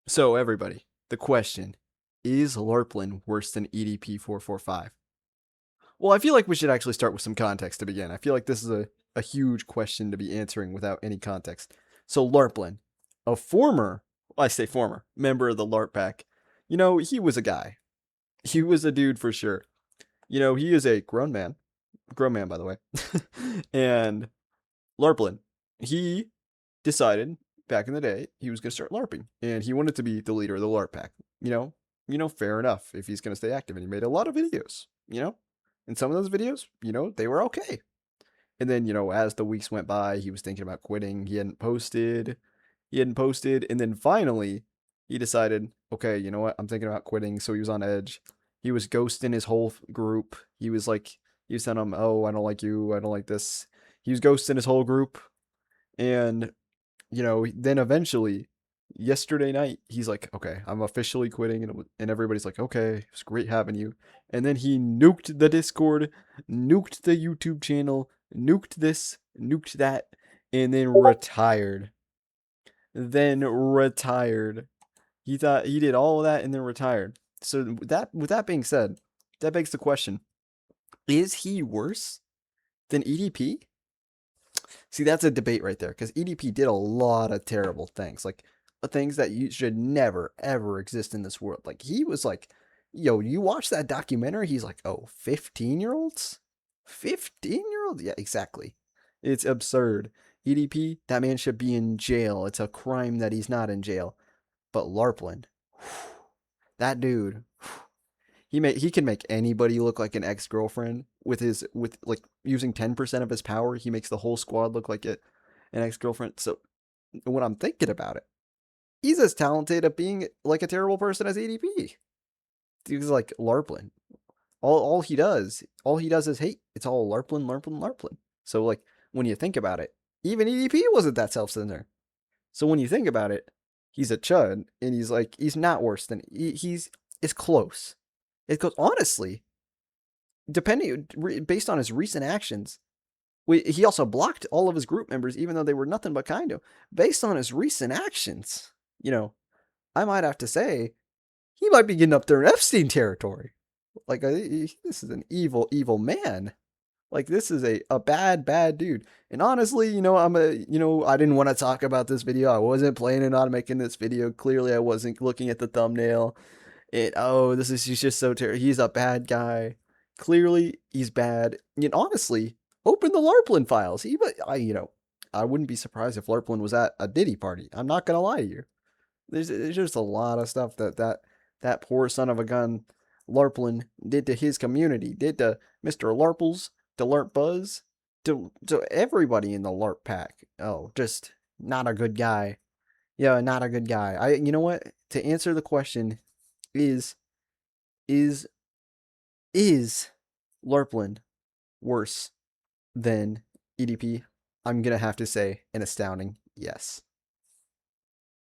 So everybody, the question is Larplan worse than EDP445? Well, I feel like we should actually start with some context to begin. I feel like this is a huge question to be answering without any context. So Larplan, a former, I say former, member of the LARP pack, he was a guy. He was a dude for sure. He is a grown man by the way. And Larplan, he decided back in the day he was going to start LARPing, and he wanted to be the leader of the LARP pack. You know, fair enough if he's going to stay active, and he made a lot of videos. And some of those videos, they were okay. And then, as the weeks went by, he was thinking about quitting. He hadn't posted. And then finally, he decided, okay, you know what? I'm thinking about quitting. So he was on edge. He was ghosting his whole group. He was telling them, oh, I don't like you. I don't like this. He was ghosting his whole group. And then eventually, yesterday night, he's like, okay, I'm officially quitting. And everybody's like, okay, it's great having you. And then he nuked the Discord, nuked the YouTube channel, nuked this, nuked that, and then retired. He thought he did all of that and then retired. So with that being said, that begs the question: is he worse than EDP? See, that's a debate right there because EDP did a lot of terrible things, like things that you should never ever exist in this world. Like he was like, yo, you watch that documentary? He's like, oh, 15-year-olds, 15-year-olds, yeah, exactly. It's absurd. EDP, that man should be in jail. It's a crime that he's not in jail. But Larpland, that dude, he can make anybody look like an ex girlfriend with like using 10% of his power. He makes the whole squad look like an ex girlfriend. So when I'm thinking about it, he's as talented at being like a terrible person as ADP. He's like Larplin. All he does is hate. It's all Larplin, Larplin, Larplin. So like when you think about it, even EDP wasn't that self-centered. So when you think about it, he's a chud, and he's not worse than he's it's close. It goes honestly, depending based on his recent actions. He also blocked all of his group members, even though they were nothing but kind to him. Based on his recent actions, I might have to say he might be getting up there in Epstein territory. Like this is an evil, evil man. Like this is a bad, bad dude. And honestly, I didn't want to talk about this video. I wasn't planning on making this video. Clearly, I wasn't looking at the thumbnail. He's just so terrible. He's a bad guy. Clearly, he's bad. And honestly, open the Larplin files. I wouldn't be surprised if Larplin was at a Diddy party. I'm not gonna lie to you. There's just a lot of stuff that poor son of a gun Larplin did to his community, did to Mr. Larples, to Larp Buzz, to everybody in the Larp pack. Oh, just not a good guy. Yeah, not a good guy. You know what? To answer the question, is is is Larplin worse than EDP? I'm gonna have to say an astounding yes.